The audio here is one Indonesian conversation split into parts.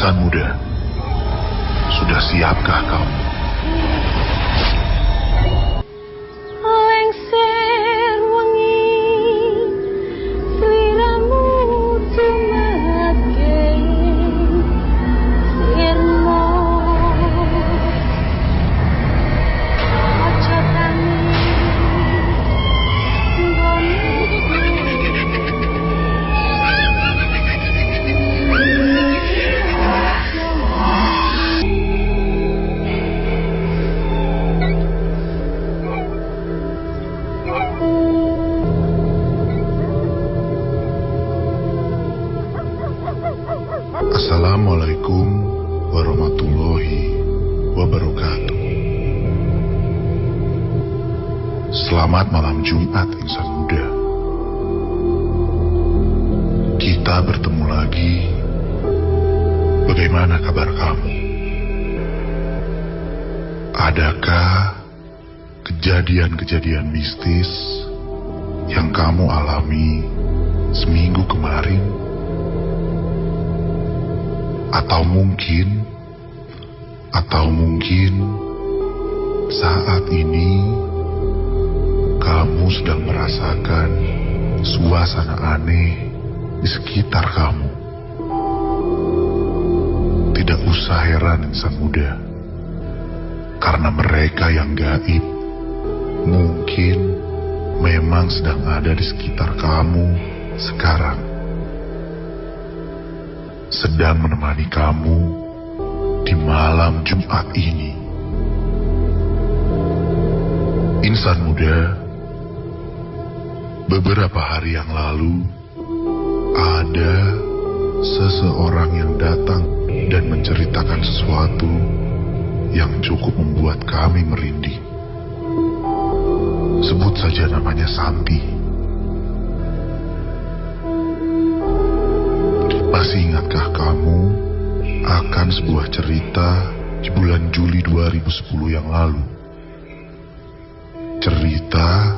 Insan muda, sudah siapkah kamu? Lengser wengi, sliramu tumeke, sirmo ojo tangi, Assalamualaikum warahmatullahi wabarakatuh. Selamat malam Jumat, insan muda. Kita bertemu lagi. Bagaimana kabar kamu? Adakah kejadian-kejadian mistis yang kamu alami seminggu kemarin? Atau mungkin saat ini kamu sedang merasakan suasana aneh di sekitar kamu. Tidak usah heran, insan muda, karena mereka yang gaib mungkin memang sedang ada di sekitar kamu sekarang, sedang menemani kamu di malam Jumat ini. Insan muda, beberapa hari yang lalu ada seseorang yang datang dan menceritakan sesuatu yang cukup membuat kami merinding. Sebut saja namanya Santi. Masih ingatkah kamu akan sebuah cerita di bulan Juli 2010 yang lalu? Cerita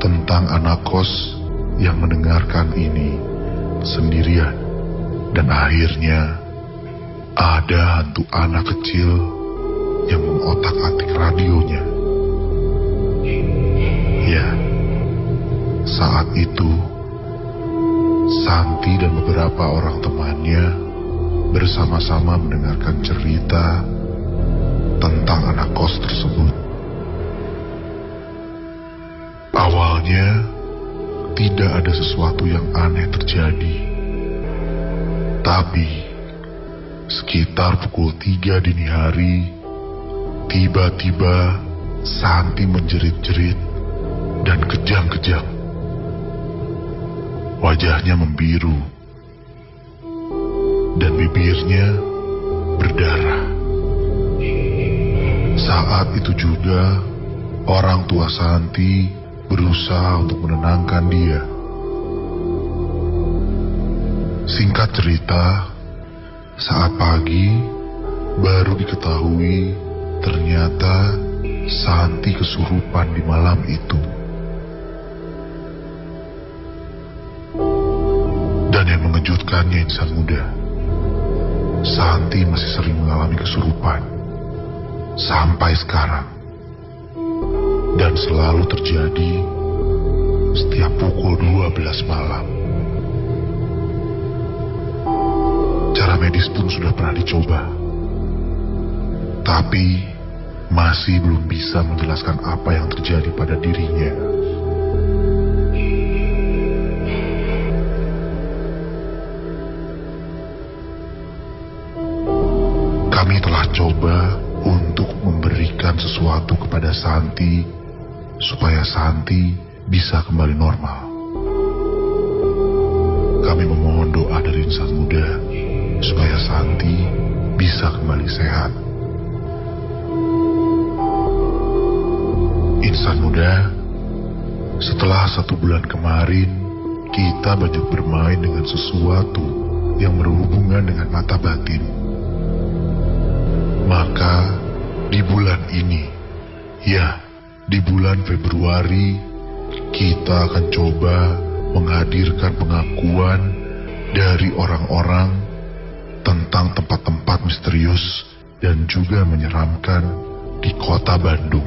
tentang anak kos yang mendengarkan ini sendirian, dan akhirnya ada hantu anak kecil yang mengotak-atik radionya. Ya, saat itu Santi dan beberapa orang temannya bersama-sama mendengarkan cerita tentang anak kos tersebut. Awalnya tidak ada sesuatu yang aneh terjadi, tapi sekitar pukul 3 dini hari, tiba-tiba Santi menjerit-jerit dan kejang-kejang. Wajahnya membiru dan bibirnya berdarah. Saat itu juga orang tua Santi berusaha untuk menenangkan dia. Singkat cerita, saat pagi baru diketahui ternyata Santi kesurupan di malam itu. Dan yang mengejutkannya, insan muda, Santi masih sering mengalami kesurupan sampai sekarang, dan selalu terjadi setiap pukul 12 malam. Cara medis pun sudah pernah dicoba, tapi masih belum bisa menjelaskan apa yang terjadi pada dirinya. Kami telah coba untuk memberikan sesuatu kepada Santi supaya Santi bisa kembali normal. Kami memohon doa dari insan muda supaya Santi bisa kembali sehat. Insan muda, setelah 1 bulan kemarin, kita banyak bermain dengan sesuatu yang berhubungan dengan mata batin. Maka di bulan ini, ya, di bulan Februari, kita akan coba menghadirkan pengakuan dari orang-orang tentang tempat-tempat misterius dan juga menyeramkan di kota Bandung.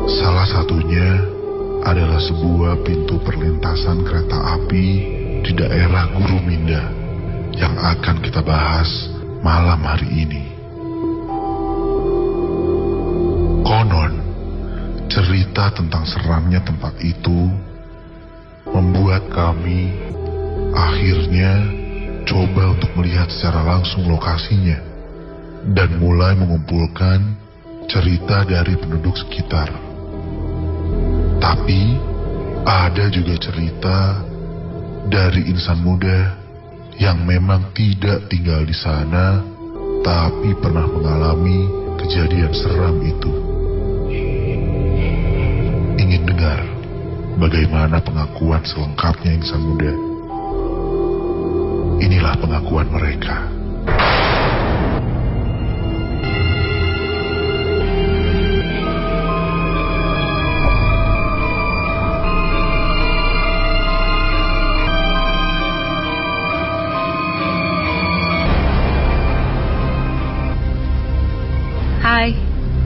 Salah satunya adalah sebuah pintu perlintasan kereta api di daerah Guruminda yang akan kita bahas malam hari ini. Konon, cerita tentang seramnya tempat itu membuat kami akhirnya coba untuk melihat secara langsung lokasinya dan mulai mengumpulkan cerita dari penduduk sekitar. Tapi ada juga cerita dari insan muda yang memang tidak tinggal di sana tapi pernah mengalami kejadian seram itu. Ingin dengar bagaimana pengakuan selengkapnya insan muda? Inilah pengakuan mereka. Hai,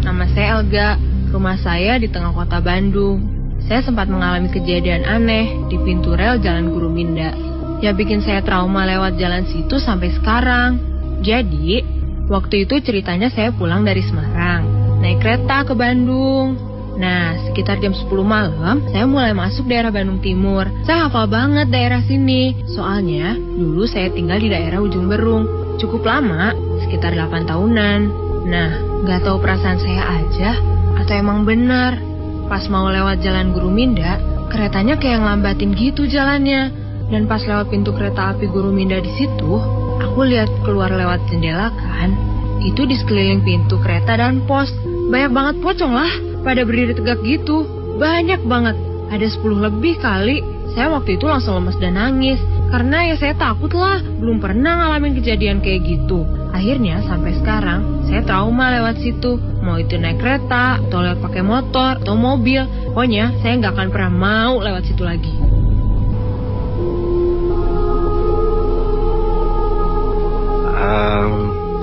nama saya Elga. Rumah saya di tengah kota Bandung. Saya sempat mengalami kejadian aneh di pintu rel Jalan Guruminda. Ya bikin saya trauma lewat jalan situ sampai sekarang. Jadi, waktu itu ceritanya saya pulang dari Semarang, naik kereta ke Bandung. Nah, sekitar jam 10 malam, saya mulai masuk daerah Bandung Timur. Saya hafal banget daerah sini. Soalnya, dulu saya tinggal di daerah Ujung Berung. Cukup lama, sekitar 8 tahunan. Nah, gak tahu perasaan saya aja atau emang benar. Pas mau lewat Jalan Guruminda, keretanya kayak ngelambatin gitu jalannya. Dan pas lewat pintu kereta api Guruminda di situ, aku lihat keluar lewat jendela kan. Itu di sekeliling pintu kereta dan pos. Banyak banget pocong lah, pada berdiri tegak gitu. Banyak banget, ada 10 lebih kali. Saya waktu itu langsung lemes dan nangis. Karena ya saya takut lah, belum pernah ngalamin kejadian kayak gitu. Akhirnya sampai sekarang, saya trauma lewat situ. Mau itu naik kereta, atau lewat pakai motor, atau mobil. Pokoknya saya nggak akan pernah mau lewat situ lagi.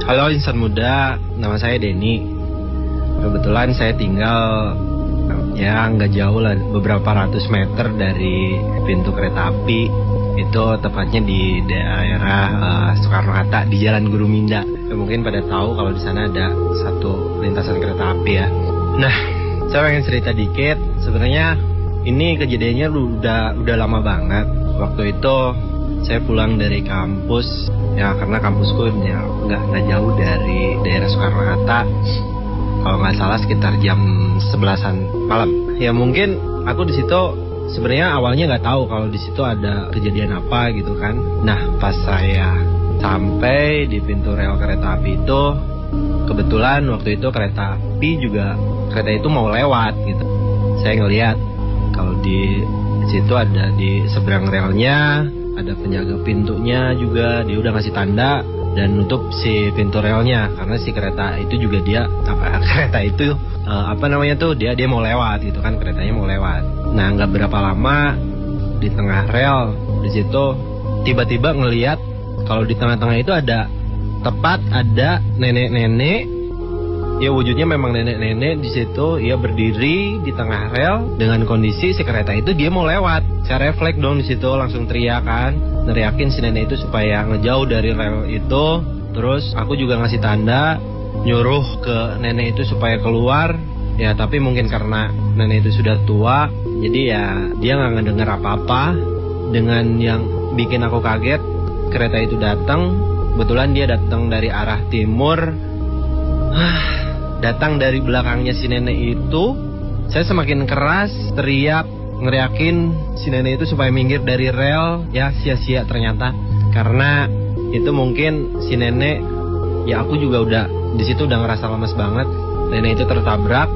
Halo insan muda, nama saya Denny. Kebetulan saya tinggal ya nggak jauh lah, beberapa ratus meter dari pintu kereta api. Itu tepatnya di daerah Soekarno-Hatta di Jalan Guruminda. Ya, mungkin pada tahu kalau di sana ada satu lintasan kereta api ya. Nah, saya pengen cerita dikit. Sebenarnya ini kejadiannya udah lama banget. Waktu itu saya pulang dari kampus ya, karena kampusku ya nggak jauh dari daerah Soekarno-Hatta. Kalau nggak salah sekitar jam 11-an malam. Ya mungkin aku di situ sebenarnya awalnya nggak tahu kalau di situ ada kejadian apa gitu kan. Nah pas saya sampai di pintu rel kereta api itu, kebetulan waktu itu kereta itu mau lewat gitu. Saya ngelihat kalau di situ ada di seberang relnya ada penjaga pintunya juga, dia udah ngasih tanda dan nutup si pintu relnya karena si kereta itu juga dia dia mau lewat gitu kan, keretanya mau lewat. Nah nggak berapa lama di tengah rel di situ tiba-tiba ngelihat kalau di tengah-tengah itu ada nenek-nenek. Ya wujudnya memang nenek-nenek di situ, ya berdiri di tengah rel dengan kondisi si kereta itu dia mau lewat. Saya refleks dong di situ, langsung neriakin si nenek itu supaya ngejauh dari rel itu. Terus aku juga ngasih tanda, nyuruh ke nenek itu supaya keluar. Ya tapi mungkin karena nenek itu sudah tua, jadi ya dia nggak ngedenger apa-apa. Dengan yang bikin aku kaget, kereta itu datang. Kebetulan dia datang dari arah timur. Datang dari belakangnya si nenek itu. Saya semakin keras teriak, ngeriakin si nenek itu supaya minggir dari rel. Ya sia-sia ternyata, karena itu mungkin si nenek, ya aku juga udah di situ udah ngerasa lemes banget. Nenek itu tertabrak.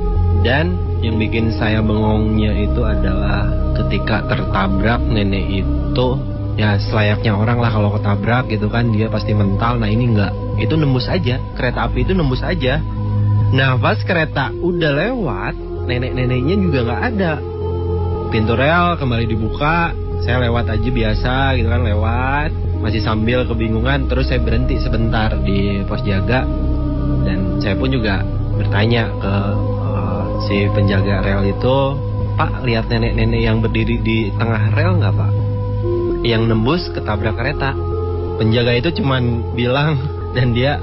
Dan yang bikin saya bengongnya itu adalah ketika tertabrak nenek itu, ya selayaknya orang lah kalau ketabrak gitu kan, dia pasti mental. Nah ini enggak, itu nembus aja, kereta api itu nembus aja. Nah pas kereta udah lewat, nenek-neneknya juga nggak ada. pintu rel kembali dibuka. Saya lewat aja biasa gitu kan, lewat. Masih sambil kebingungan, terus saya berhenti sebentar di pos jaga. Dan saya pun juga bertanya ke si penjaga rel itu, "Pak, lihat nenek-nenek yang berdiri di tengah rel nggak, Pak? Yang nembus ketabrak kereta." Penjaga itu cuman bilang, dan dia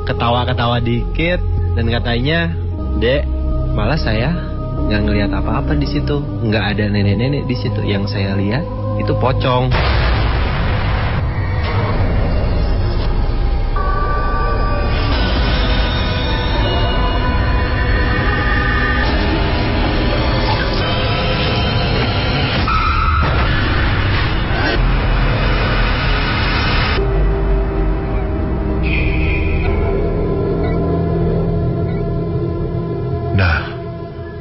ketawa-ketawa dikit dan katanya, "Dek, malah saya nggak ngelihat apa-apa di situ, nggak ada nenek-nenek di situ. Yang saya lihat itu pocong."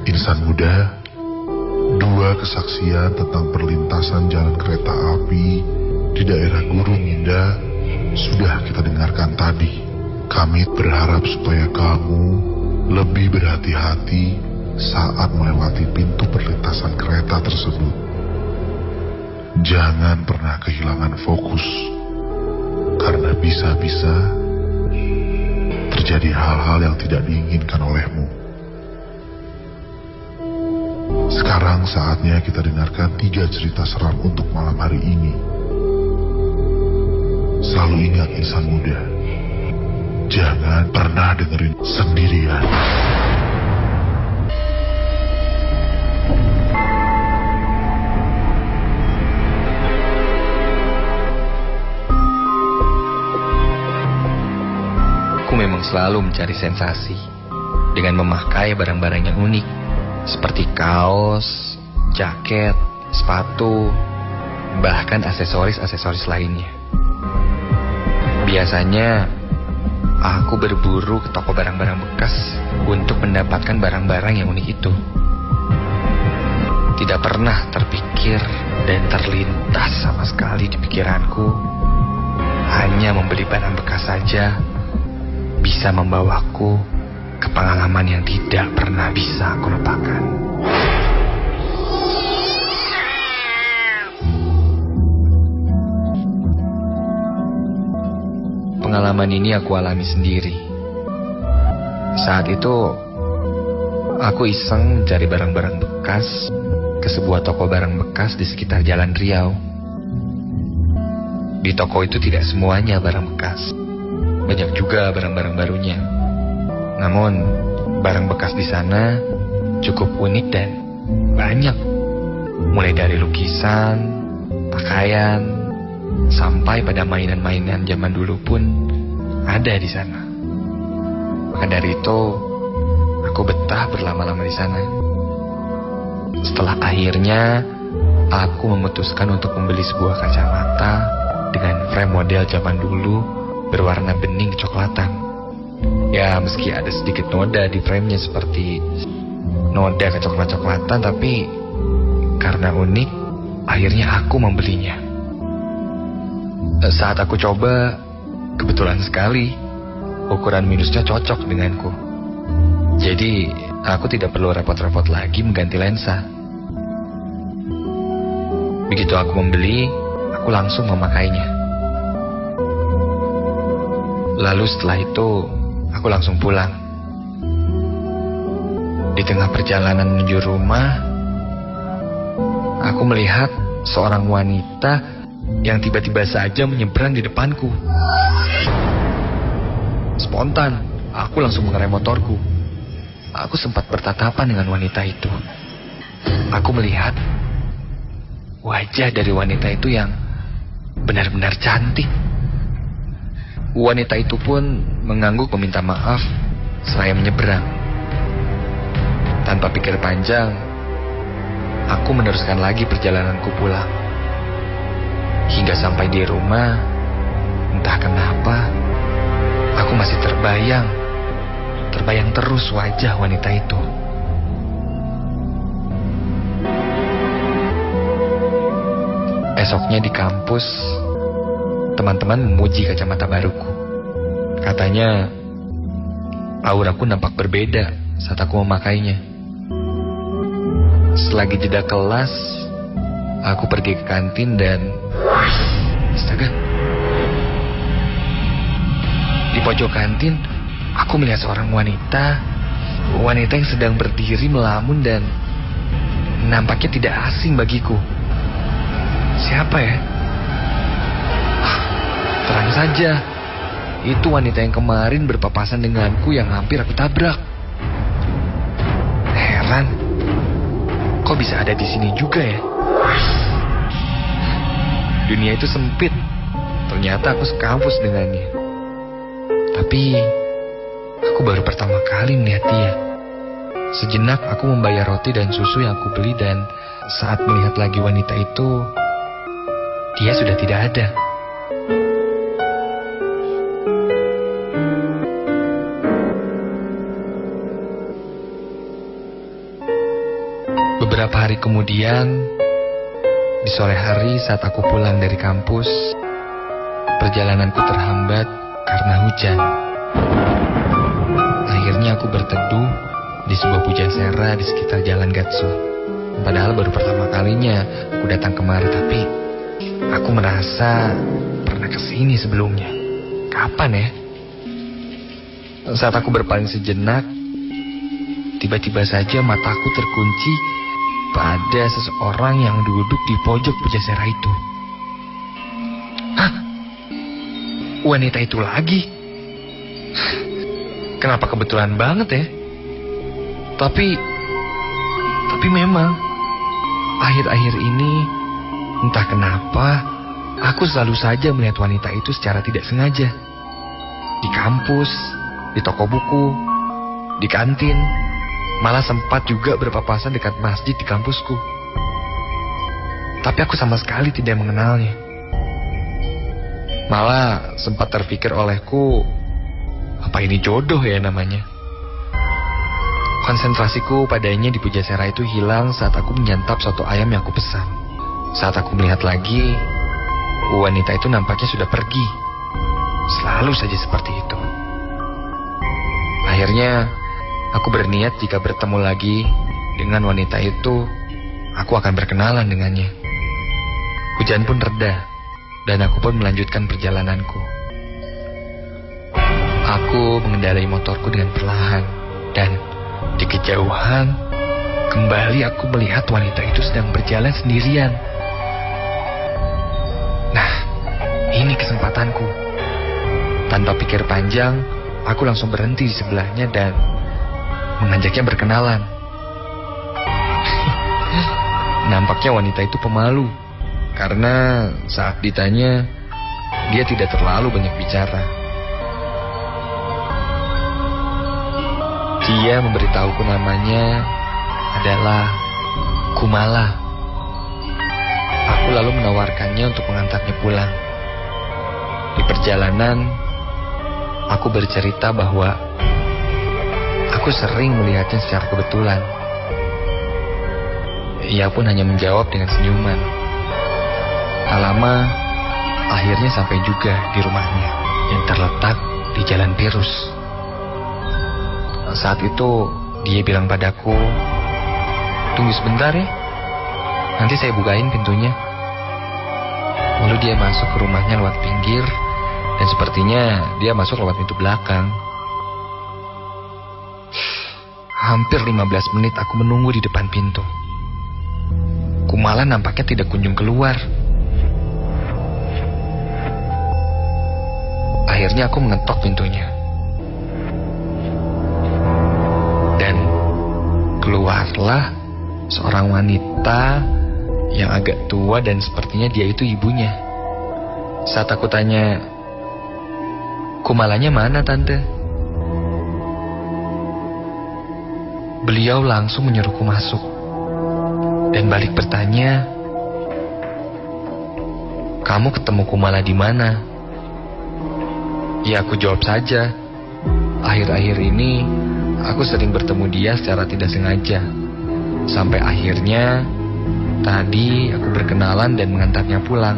Insan muda, 2 kesaksian tentang perlintasan jalan kereta api di daerah Guru Minda sudah kita dengarkan tadi. Kami berharap supaya kamu lebih berhati-hati saat melewati pintu perlintasan kereta tersebut. Jangan pernah kehilangan fokus, karena bisa-bisa terjadi hal-hal yang tidak diinginkan olehmu. Sekarang saatnya kita dengarkan 3 cerita seram untuk malam hari ini. Selalu ingat insan muda, jangan pernah dengerin sendirian. Aku memang selalu mencari sensasi dengan memakai barang-barang yang unik, seperti kaos, jaket, sepatu, bahkan aksesoris-aksesoris lainnya. Biasanya, aku berburu ke toko barang-barang bekas untuk mendapatkan barang-barang yang unik itu. Tidak pernah terpikir dan terlintas sama sekali di pikiranku, hanya membeli barang bekas saja bisa membawaku ke pengalaman yang tidak pernah bisa aku lupakan. Pengalaman ini aku alami sendiri. Saat itu, aku iseng mencari barang-barang bekas ke sebuah toko barang bekas di sekitar Jalan Riau. Di toko itu tidak semuanya barang bekas. Banyak juga barang-barang barunya. Namun, barang bekas di sana cukup unik dan banyak. Mulai dari lukisan, pakaian, sampai pada mainan-mainan zaman dulu pun ada di sana. Maka dari itu, aku betah berlama-lama di sana. Setelah akhirnya, aku memutuskan untuk membeli sebuah kacamata dengan frame model zaman dulu berwarna bening kecoklatan. Ya, meski ada sedikit noda di framenya seperti noda kecoklat-coklatan, tapi karena unik, akhirnya aku membelinya. Saat aku coba, kebetulan sekali ukuran minusnya cocok denganku. Jadi, aku tidak perlu repot-repot lagi mengganti lensa. Begitu aku membeli, aku langsung memakainya. Lalu setelah itu, aku langsung pulang. Di tengah perjalanan menuju rumah, aku melihat seorang wanita yang tiba-tiba saja menyeberang di depanku. Spontan, aku langsung mengerem motorku. Aku sempat bertatapan dengan wanita itu. Aku melihat wajah dari wanita itu yang benar-benar cantik. Wanita itu pun mengangguk meminta maaf seraya menyeberang. Tanpa pikir panjang, aku meneruskan lagi perjalananku pulang. Hingga sampai di rumah, entah kenapa, aku masih terbayang terus wajah wanita itu. Esoknya di kampus, teman-teman memuji kacamata baruku. Katanya, auraku nampak berbeda saat aku memakainya. Selagi jeda kelas, aku pergi ke kantin dan... Astaga. Di pojok kantin, aku melihat seorang wanita. Wanita yang sedang berdiri melamun dan nampaknya tidak asing bagiku. Siapa ya? Terang saja, itu wanita yang kemarin berpapasan denganku yang hampir aku tabrak. Heran, kok bisa ada di sini juga ya? Dunia itu sempit. Ternyata aku sekampus dengannya. Tapi aku baru pertama kali melihat dia. Sejenak aku membayar roti dan susu yang aku beli, dan saat melihat lagi wanita itu, dia sudah tidak ada. Beberapa hari kemudian, di sore hari saat aku pulang dari kampus, perjalananku terhambat karena hujan. Akhirnya aku berteduh di sebuah pujasera di sekitar Jalan Gatsu. Padahal baru pertama kalinya aku datang kemari, tapi aku merasa pernah kesini sebelumnya. Kapan ya? Saat aku berpaling sejenak, tiba-tiba saja mataku terkunci pada seseorang yang duduk di pojok pujasera itu. Hah? Wanita itu lagi? Kenapa kebetulan banget ya? Tapi memang akhir-akhir ini entah kenapa aku selalu saja melihat wanita itu secara tidak sengaja. Di kampus, di toko buku, di kantin, malah sempat juga berpapasan dekat masjid di kampusku. Tapi aku sama sekali tidak mengenalnya. Malah sempat terpikir olehku, apa ini jodoh ya namanya? Konsentrasiku padanya di pujasera itu hilang saat aku menyantap soto ayam yang aku pesan. Saat aku melihat lagi, wanita itu nampaknya sudah pergi. Selalu saja seperti itu. Akhirnya aku berniat jika bertemu lagi dengan wanita itu, aku akan berkenalan dengannya. Hujan pun reda, dan aku pun melanjutkan perjalananku. Aku mengendarai motorku dengan perlahan, dan di kejauhan, kembali aku melihat wanita itu sedang berjalan sendirian. Nah, ini kesempatanku. Tanpa pikir panjang, aku langsung berhenti di sebelahnya dan mengajaknya berkenalan. Nampaknya wanita itu pemalu, karena saat ditanya, dia tidak terlalu banyak bicara. Dia memberitahuku namanya adalah Kumala. Aku lalu menawarkannya untuk mengantarnya pulang. Di perjalanan, aku bercerita bahwa aku sering melihatnya secara kebetulan. Ia pun hanya menjawab dengan senyuman. Tak lama, akhirnya sampai juga di rumahnya yang terletak di Jalan Pirus. Saat itu, dia bilang padaku, "Tunggu sebentar ya, nanti saya bukain pintunya." Lalu dia masuk ke rumahnya lewat pinggir, dan sepertinya dia masuk lewat pintu belakang. Hampir 15 menit aku menunggu di depan pintu. Kumala nampaknya tidak kunjung keluar. Akhirnya aku mengetok pintunya. Dan keluarlah seorang wanita yang agak tua dan sepertinya dia itu ibunya. Saat aku tanya, "Kumalanya mana, Tante?" Beliau langsung menyuruhku masuk dan balik bertanya, "Kamu ketemu Kumala di mana?" Ya, aku jawab saja, "Akhir-akhir ini aku sering bertemu dia secara tidak sengaja. Sampai akhirnya tadi aku berkenalan dan mengantarnya pulang."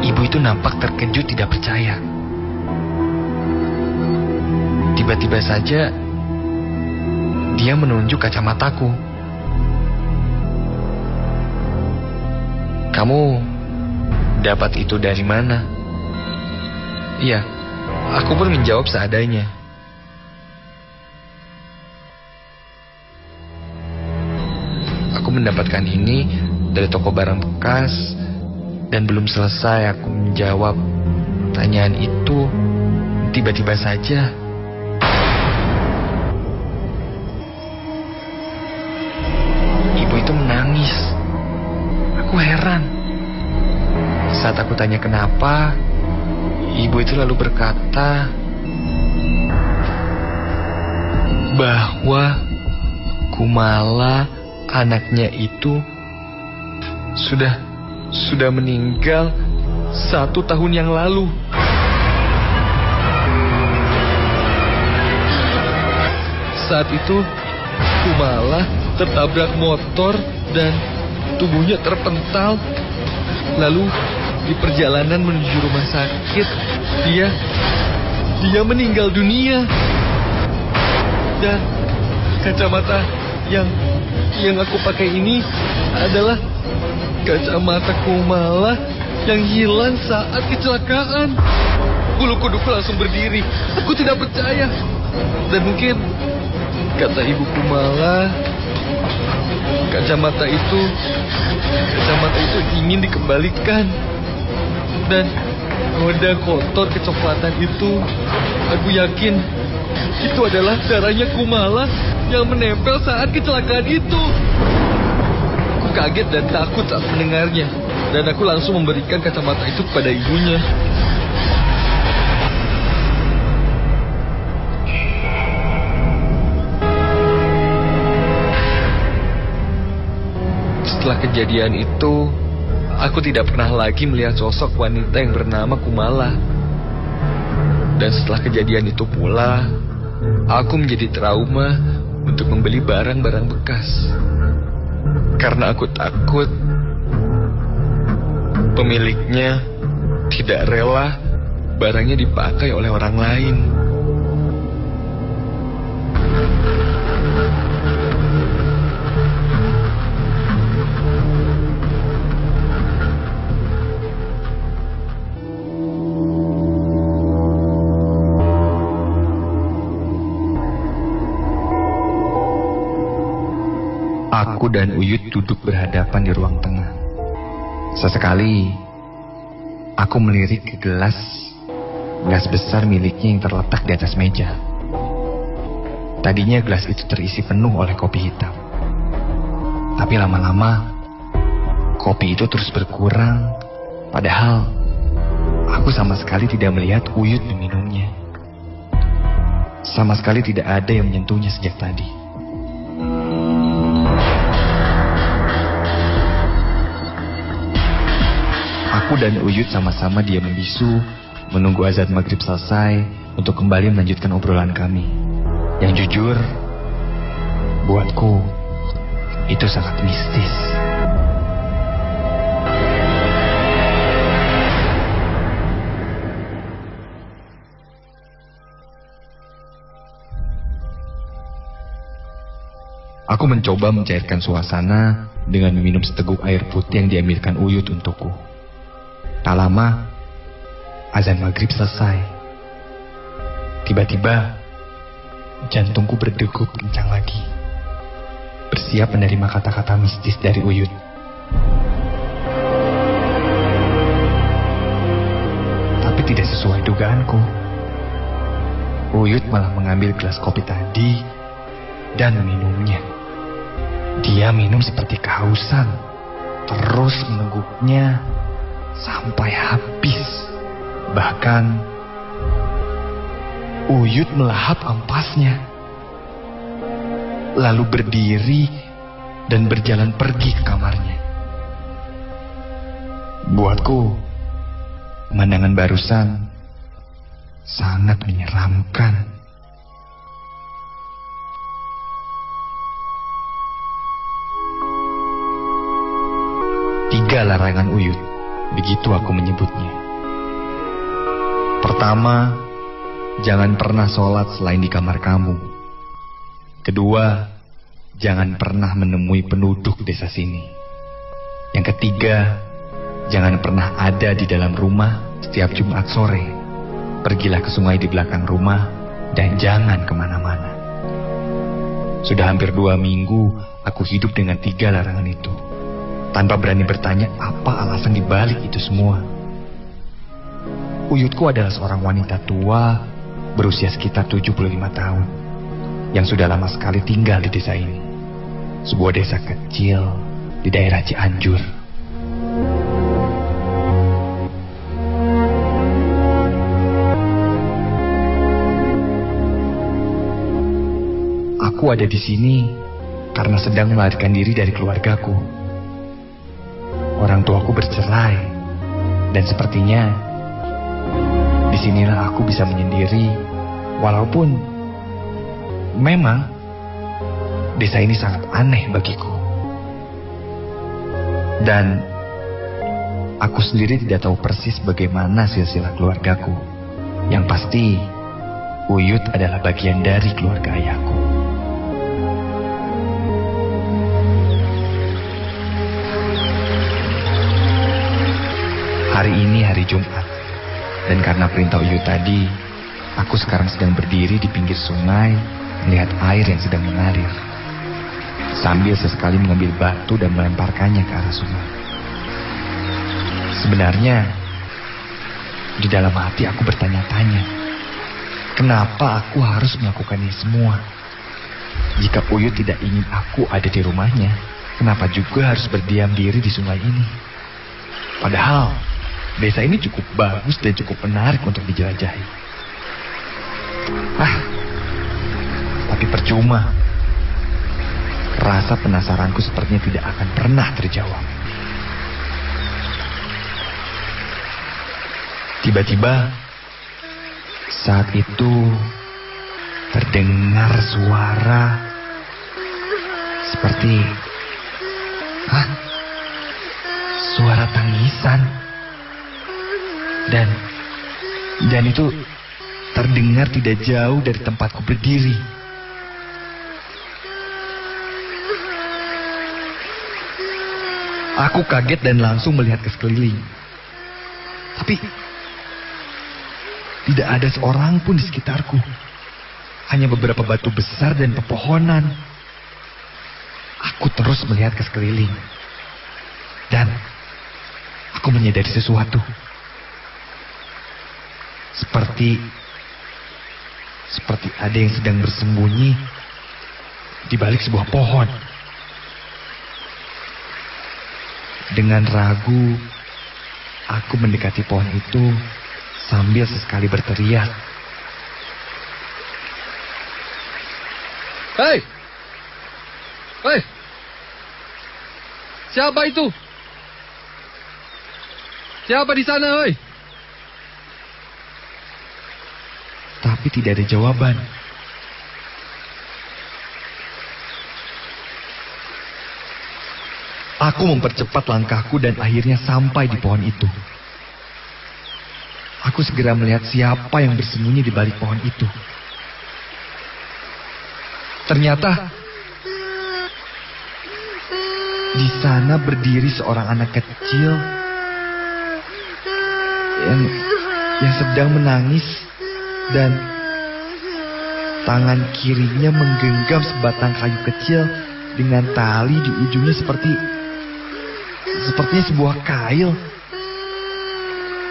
Ibu itu nampak terkejut tidak percaya. Tiba-tiba saja dia menunjuk kacamataku. Kamu dapat itu dari mana? Iya, aku pun menjawab seadanya. Aku mendapatkan ini dari toko barang bekas, dan belum selesai aku menjawab pertanyaan itu, tiba-tiba saja ibu itu menangis. Aku heran. Saat aku tanya kenapa, ibu itu lalu berkata bahwa Kumala, anaknya itu sudah meninggal 1 tahun yang lalu. Saat itu Kumala tertabrak motor dan tubuhnya terpental. Lalu di perjalanan menuju rumah sakit, dia meninggal dunia. Dan kacamata yang aku pakai ini adalah kacamata Kumala yang hilang saat kecelakaan. Bulu kuduku langsung berdiri. Aku tidak percaya. Dan mungkin, kata ibu Kumala, kacamata itu ingin dikembalikan. Dan noda kotor kecoklatan itu, aku yakin itu adalah darahnya Kumala yang menempel saat kecelakaan itu. Aku kaget dan takut saat mendengarnya, dan aku langsung memberikan kacamata itu kepada ibunya. Setelah kejadian itu, aku tidak pernah lagi melihat sosok wanita yang bernama Kumala. Dan setelah kejadian itu pula, aku menjadi trauma untuk membeli barang-barang bekas. Karena aku takut pemiliknya tidak rela barangnya dipakai oleh orang lain. Aku dan Uyut duduk berhadapan di ruang tengah. Sesekali, aku melirik ke gelas besar miliknya yang terletak di atas meja. Tadinya gelas itu terisi penuh oleh kopi hitam. Tapi lama-lama, kopi itu terus berkurang. Padahal, aku sama sekali tidak melihat Uyut meminumnya. Sama sekali tidak ada yang menyentuhnya sejak tadi. Aku dan Uyut sama-sama diam membisu, menunggu azan maghrib selesai untuk kembali melanjutkan obrolan kami. Yang jujur, buatku, itu sangat mistis. Aku mencoba mencairkan suasana dengan meminum seteguk air putih yang diambilkan Uyut untukku. Tak lama, azan maghrib selesai. Tiba-tiba, jantungku berdegup kencang lagi, bersiap menerima kata-kata mistis dari Uyut. Tapi tidak sesuai dugaanku. Uyut malah mengambil gelas kopi tadi dan meminumnya. Dia minum seperti kehausan, terus meneguknya sampai habis. Bahkan Uyut melahap ampasnya, lalu berdiri dan berjalan pergi ke kamarnya. Buatku, pemandangan barusan sangat menyeramkan. Tiga larangan Uyut, begitu aku menyebutnya. Pertama, jangan pernah sholat selain di kamar kamu. Kedua, jangan pernah menemui penduduk desa sini. Yang ketiga, jangan pernah ada di dalam rumah setiap Jumat sore. Pergilah ke sungai di belakang rumah dan jangan kemana-mana. Sudah hampir 2 minggu aku hidup dengan 3 larangan itu, tanpa berani bertanya apa alasan dibalik itu semua. Uyutku adalah seorang wanita tua berusia sekitar 75 tahun yang sudah lama sekali tinggal di desa ini. Sebuah desa kecil di daerah Cianjur. Aku ada di sini karena sedang melarikan diri dari keluargaku. Orang tuaku bercerai dan sepertinya disinilah aku bisa menyendiri, walaupun memang desa ini sangat aneh bagiku. Dan aku sendiri tidak tahu persis bagaimana silsilah keluargaku. Yang pasti, Uyut adalah bagian dari keluarga ayahku. Hari ini hari Jumat, dan karena perintah Uyut tadi, aku sekarang sedang berdiri di pinggir sungai, melihat air yang sedang mengalir, sambil sesekali mengambil batu dan melemparkannya ke arah sungai. Sebenarnya, di dalam hati aku bertanya-tanya, kenapa aku harus melakukan ini semua? Jika Uyut tidak ingin aku ada di rumahnya, kenapa juga harus berdiam diri di sungai ini? Padahal, desa ini cukup bagus dan cukup menarik untuk dijelajahi. Tapi percuma. Rasa penasaranku sepertinya tidak akan pernah terjawab. Tiba-tiba, saat itu terdengar suara seperti suara tangisan. Dan itu terdengar tidak jauh dari tempatku berdiri. Aku kaget dan langsung melihat ke sekeliling. Tapi tidak ada seorang pun di sekitarku. Hanya beberapa batu besar dan pepohonan. Aku terus melihat ke sekeliling. Dan aku menyadari sesuatu. Seperti ada yang sedang bersembunyi di balik sebuah pohon. Dengan ragu, aku mendekati pohon itu sambil sesekali berteriak. Hei! Hei! Siapa itu? Siapa di sana, hei? Tapi tidak ada jawaban. Aku mempercepat langkahku dan akhirnya sampai di pohon itu. Aku segera melihat siapa yang bersembunyi di balik pohon itu. Ternyata di sana berdiri seorang anak kecil yang sedang menangis. Dan tangan kirinya menggenggam sebatang kayu kecil dengan tali di ujungnya sepertinya sebuah kail.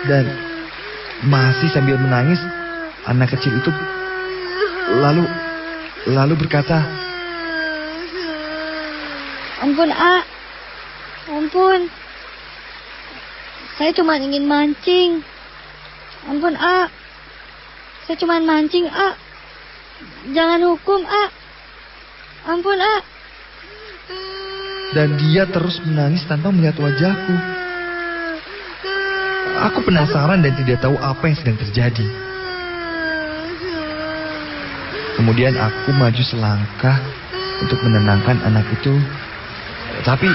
Dan masih sambil menangis, anak kecil itu lalu berkata, "Ampun, A. Ampun. Saya cuma ingin mancing. Ampun, A. Saya cuma mancing, A. Jangan hukum, A. Ampun, A." Dan dia terus menangis tanpa melihat wajahku. Aku penasaran dan tidak tahu apa yang sedang terjadi. Kemudian aku maju selangkah untuk menenangkan anak itu. Tapi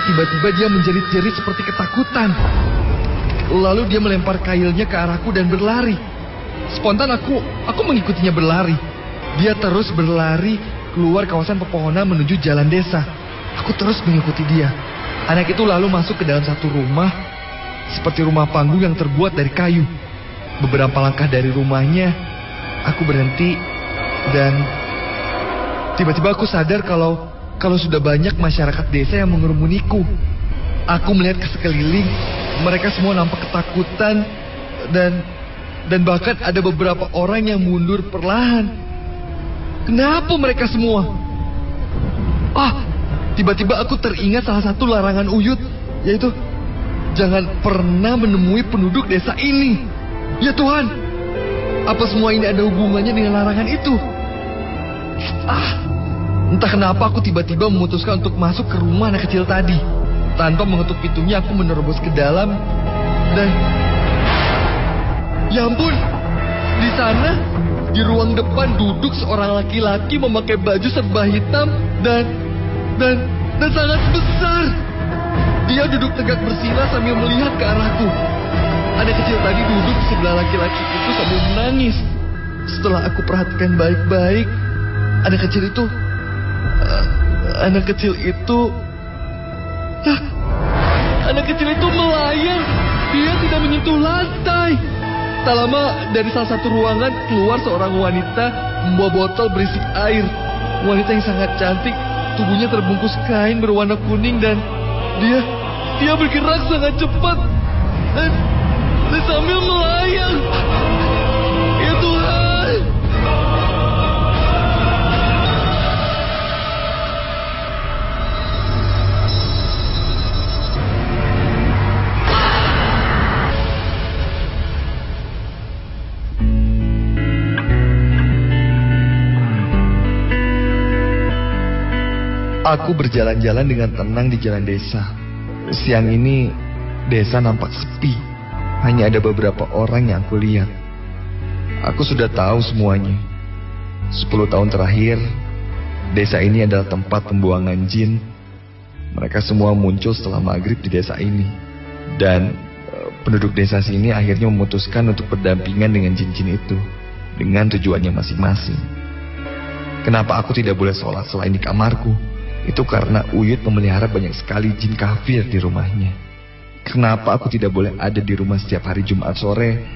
tiba-tiba dia menjerit-jerit seperti ketakutan. Lalu dia melempar kailnya ke arahku dan berlari. Spontan aku mengikutinya berlari. Dia terus berlari keluar kawasan pepohonan menuju jalan desa. Aku terus mengikuti dia. Anak itu lalu masuk ke dalam satu rumah, seperti rumah panggung yang terbuat dari kayu. Beberapa langkah dari rumahnya, aku berhenti dan tiba-tiba aku sadar kalau sudah banyak masyarakat desa yang mengerumuniku. Aku melihat ke sekeliling, mereka semua nampak ketakutan dan bahkan ada beberapa orang yang mundur perlahan. Kenapa mereka semua? Tiba-tiba aku teringat salah satu larangan Uyut, yaitu jangan pernah menemui penduduk desa ini. Ya Tuhan, apa semua ini ada hubungannya dengan larangan itu? Entah kenapa aku tiba-tiba memutuskan untuk masuk ke rumah anak kecil tadi. Tanpa mengetuk pintunya, aku menerobos ke dalam dan... Ya ampun, di sana, di ruang depan duduk seorang laki-laki memakai baju serba hitam dan sangat besar. Dia duduk tegak bersinar sambil melihat ke arahku. Anak kecil tadi duduk di sebelah laki-laki itu sambil menangis. Setelah aku perhatikan baik-baik, anak kecil itu melayang. Dia tidak menyentuh lantai. Tak lama dari salah satu ruangan keluar seorang wanita membawa botol berisi air. Wanita yang sangat cantik, tubuhnya terbungkus kain berwarna kuning dan dia bergerak sangat cepat dan sambil melayang. Ya Tuhan. Aku berjalan-jalan dengan tenang di jalan desa. Siang ini, desa nampak sepi. Hanya ada beberapa orang yang aku lihat. Aku sudah tahu semuanya. 10 tahun terakhir, desa ini adalah tempat pembuangan jin. Mereka semua muncul setelah maghrib di desa ini. Dan penduduk desa sini akhirnya memutuskan untuk berdampingan dengan jin-jin itu. Dengan tujuannya masing-masing. Kenapa aku tidak boleh sholat selain di kamarku? Itu karena Uyut memelihara banyak sekali jin kafir di rumahnya. Kenapa aku tidak boleh ada di rumah setiap hari Jumat sore?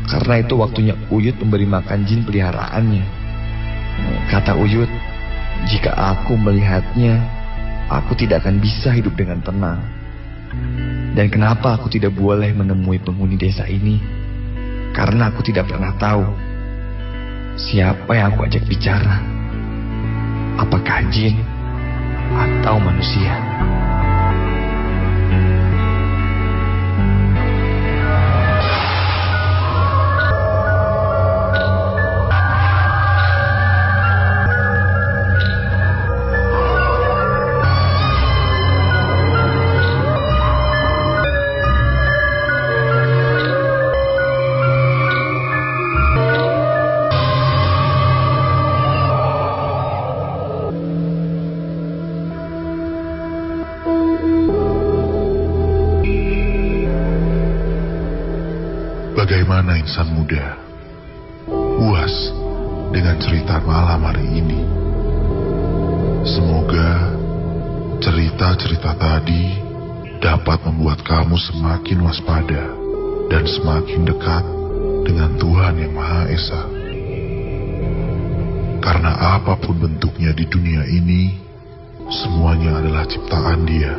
Karena itu waktunya Uyut memberi makan jin peliharaannya. Kata Uyut, jika aku melihatnya, aku tidak akan bisa hidup dengan tenang. Dan kenapa aku tidak boleh menemui penghuni desa ini? Karena aku tidak pernah tahu siapa yang aku ajak bicara. Apakah jin atau manusia? Bagaimana insan muda? Puas dengan cerita malam hari ini? Semoga cerita-cerita tadi dapat membuat kamu semakin waspada dan semakin dekat dengan Tuhan Yang Maha Esa. Karena apapun bentuknya di dunia ini, semuanya adalah ciptaan Dia.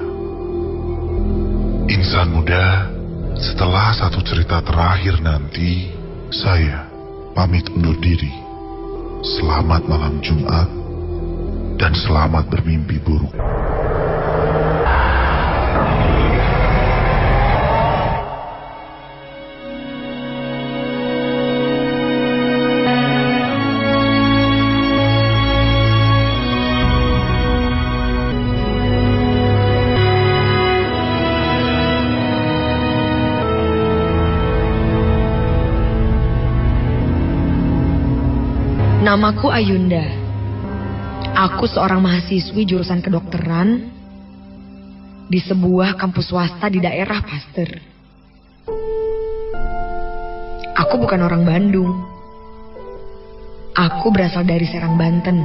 Insan muda, setelah satu cerita terakhir nanti, saya pamit undur diri. Selamat malam Jumat dan selamat bermimpi buruk. Namaku Ayunda. Aku seorang mahasiswi jurusan kedokteran di sebuah kampus swasta di daerah Pasteur. Aku bukan orang Bandung. Aku berasal dari Serang, Banten.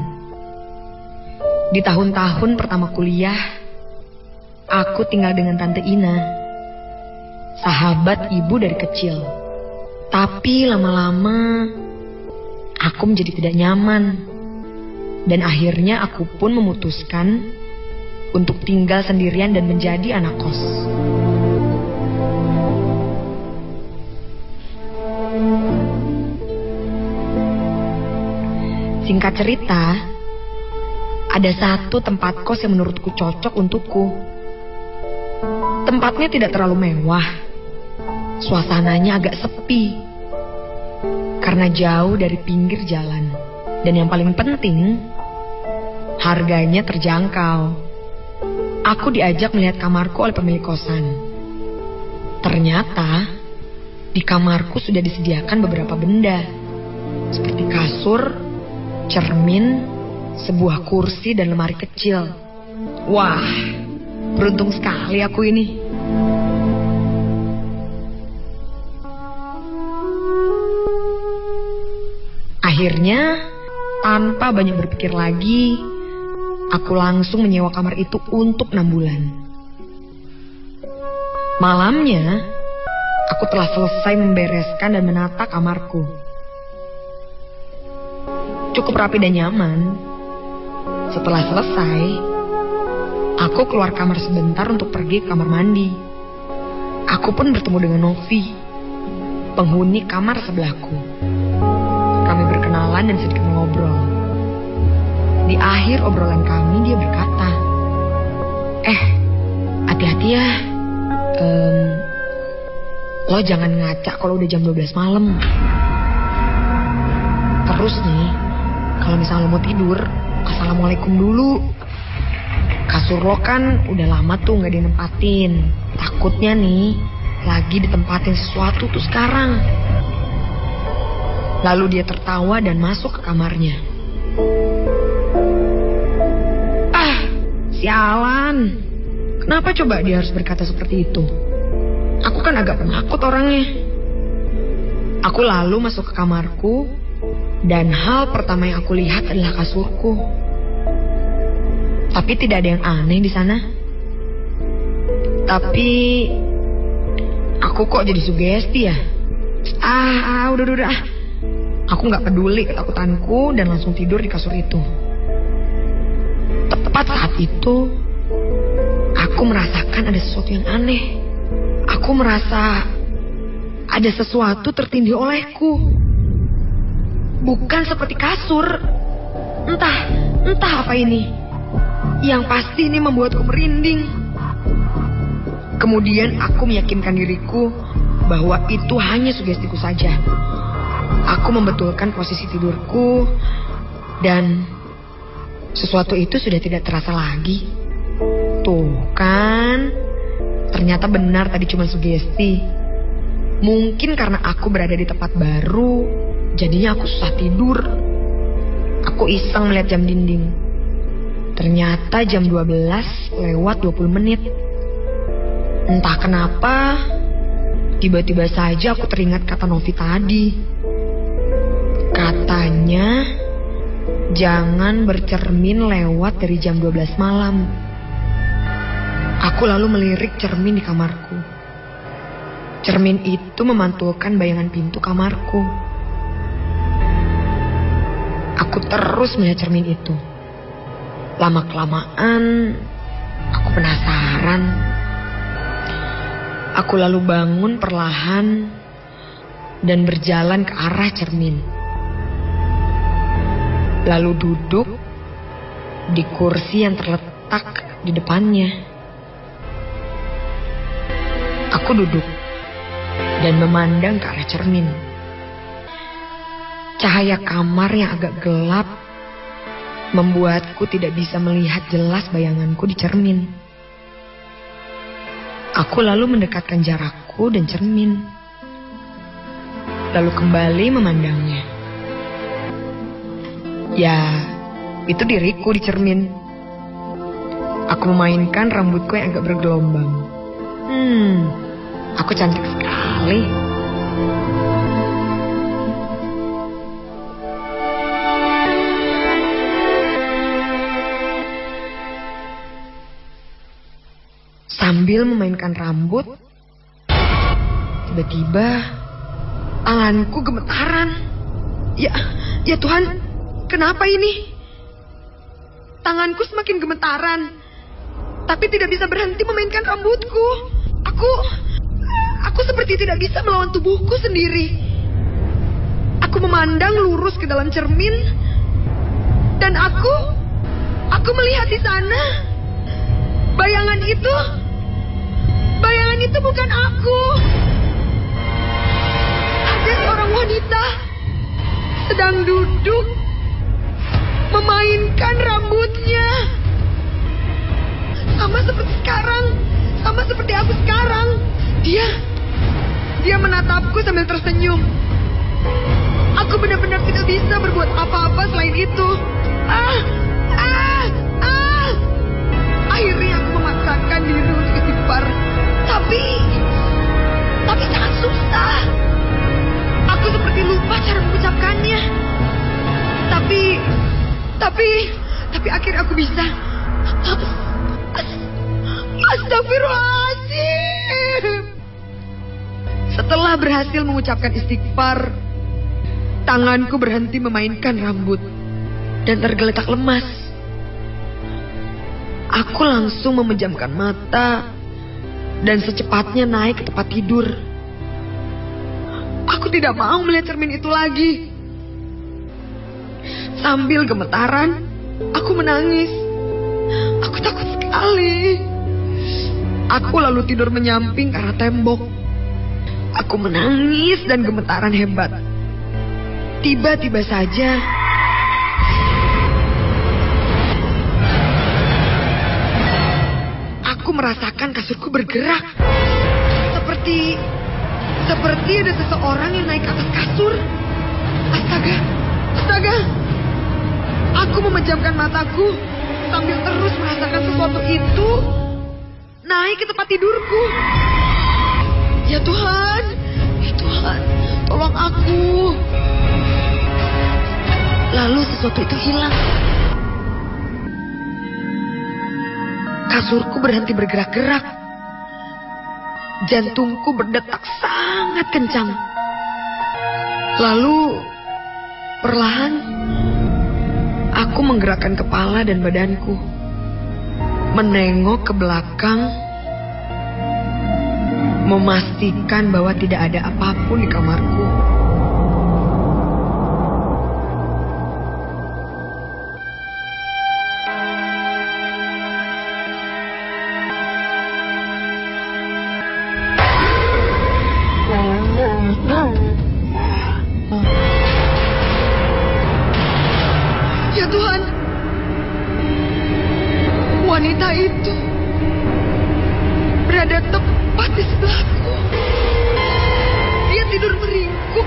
Di tahun-tahun pertama kuliah, aku tinggal dengan Tante Ina, sahabat ibu dari kecil. Tapi lama-lama aku menjadi tidak nyaman. Dan akhirnya aku pun memutuskan untuk tinggal sendirian dan menjadi anak kos. Singkat cerita, ada satu tempat kos yang menurutku cocok untukku. Tempatnya tidak terlalu mewah. Suasananya agak sepi karena jauh dari pinggir jalan. Dan yang paling penting, harganya terjangkau. Aku diajak melihat kamarku oleh pemilik kosan. Ternyata di kamarku sudah disediakan beberapa benda, seperti kasur, cermin, sebuah kursi, dan lemari kecil. Wah, beruntung sekali aku ini. Akhirnya, tanpa banyak berpikir lagi, aku langsung menyewa kamar itu untuk 6 bulan. Malamnya, aku telah selesai membereskan dan menata kamarku. Cukup rapi dan nyaman. Setelah selesai, aku keluar kamar sebentar untuk pergi ke kamar mandi. Aku pun bertemu dengan Novi, penghuni kamar sebelahku. Kami berkenalan dan sedikit mengobrol. Di akhir obrolan kami, dia berkata, hati-hati ya. Lo jangan ngaca kalau udah jam 12 malam. Terus nih, kalau misalnya lo mau tidur, assalamualaikum dulu. Kasur lo kan udah lama tuh gak dinempatin. Takutnya nih, lagi ditempatin sesuatu tuh sekarang. Lalu dia tertawa dan masuk ke kamarnya. Sialan. Kenapa coba dia harus berkata seperti itu? Aku kan agak penakut orangnya. Aku lalu masuk ke kamarku, dan hal pertama yang aku lihat adalah kasurku. Tapi tidak ada yang aneh di sana. Tapi aku kok jadi sugesti ya? Udah. Aku gak peduli ketakutanku dan langsung tidur di kasur itu. Tepat saat itu, aku merasakan ada sesuatu yang aneh. Aku merasa ada sesuatu tertindih olehku. Bukan seperti kasur. Entah apa ini. Yang pasti ini membuatku merinding. Kemudian aku meyakinkan diriku bahwa itu hanya sugestiku saja. Aku membetulkan posisi tidurku, dan sesuatu itu sudah tidak terasa lagi. Tuh kan, ternyata benar tadi cuma sugesti. Mungkin karena aku berada di tempat baru, jadinya aku susah tidur. Aku iseng melihat jam dinding. Ternyata jam 12:20 menit. Entah kenapa, tiba-tiba saja aku teringat kata Novi tadi. Katanya, jangan bercermin lewat dari jam 12 malam. Aku lalu melirik cermin di kamarku. Cermin itu memantulkan bayangan pintu kamarku. Aku terus melihat cermin itu. Lama-kelamaan, aku penasaran. Aku lalu bangun perlahan dan berjalan ke arah cermin. Lalu duduk di kursi yang terletak di depannya. Aku duduk dan memandang ke arah cermin. Cahaya kamar yang agak gelap membuatku tidak bisa melihat jelas bayanganku di cermin. Aku lalu mendekatkan jarakku dan cermin. Lalu kembali memandangnya. Ya, itu diriku di cermin. Aku memainkan rambutku yang agak bergelombang. Aku cantik sekali. Sambil memainkan rambut, tiba-tiba tanganku gemetaran. Ya Tuhan, kenapa ini? Tanganku semakin gemetaran, tapi tidak bisa berhenti memainkan rambutku. Aku seperti tidak bisa melawan tubuhku sendiri. Aku memandang lurus ke dalam cermin, dan aku melihat di sana bayangan itu bukan aku. Ada seorang wanita sedang duduk memainkan rambutnya. Sama seperti aku sekarang. Dia menatapku sambil tersenyum. Aku benar-benar tidak bisa berbuat apa-apa selain itu. Akhirnya aku memaksakan diri untuk istighfar. Tapi sangat susah. Aku seperti lupa cara mengucapkannya. Tapi akhirnya aku bisa. Astagfirullahaladzim. Setelah berhasil mengucapkan istighfar, tanganku berhenti memainkan rambut dan tergeletak lemas. Aku langsung memejamkan mata dan secepatnya naik ke tempat tidur. Aku tidak mau melihat cermin itu lagi. Sambil gemetaran, aku menangis. Aku takut sekali. Aku lalu tidur menyamping ke arah tembok. Aku menangis dan gemetaran hebat. Tiba-tiba saja aku merasakan kasurku bergerak. Seperti ada seseorang yang naik ke atas kasur. Astaga. Aku memejamkan mataku sambil terus merasakan sesuatu itu naik ke tempat tidurku. Ya Tuhan, tolong aku. Lalu sesuatu itu hilang. Kasurku berhenti bergerak-gerak. Jantungku berdetak sangat kencang. Lalu perlahan aku menggerakkan kepala dan badanku, menengok ke belakang, memastikan bahwa tidak ada apapun di kamarku. Ya Tuhan, wanita itu berada tepat di sebelahku. Dia tidur meringkuk,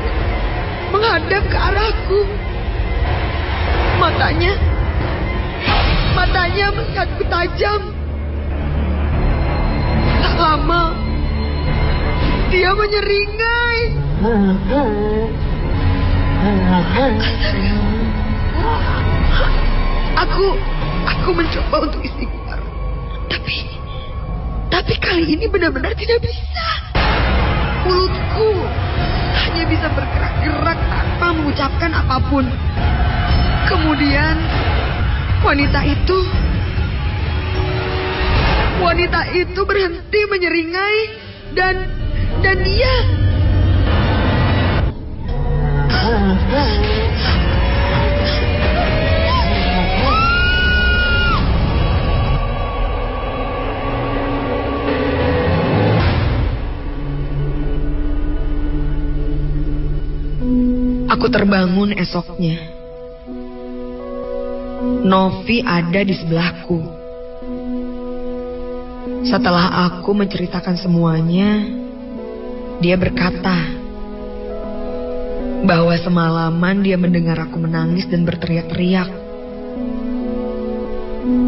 menghadap ke arahku. Matanya melihatku tajam. Tak lama, dia menyeringai. Aku mencoba untuk istighfar. Tapi kali ini benar-benar tidak bisa. Mulutku hanya bisa bergerak-gerak tanpa mengucapkan apapun. Kemudian wanita itu berhenti menyeringai dan dia Aku terbangun esoknya. Novi ada di sebelahku. Setelah aku menceritakan semuanya, dia berkata bahwa semalaman dia mendengar aku menangis dan berteriak-teriak,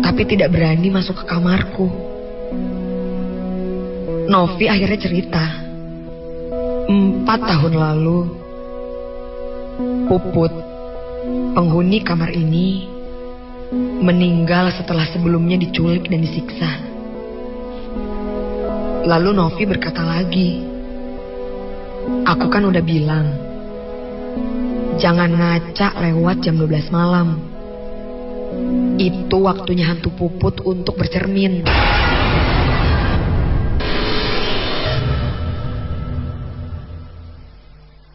tapi tidak berani masuk ke kamarku. Novi akhirnya cerita, 4 tahun lalu, Puput, penghuni kamar ini, meninggal setelah sebelumnya diculik dan disiksa. Lalu Novi berkata lagi, aku kan udah bilang, jangan ngaca lewat jam 12 malam. Itu waktunya hantu Puput untuk bercermin.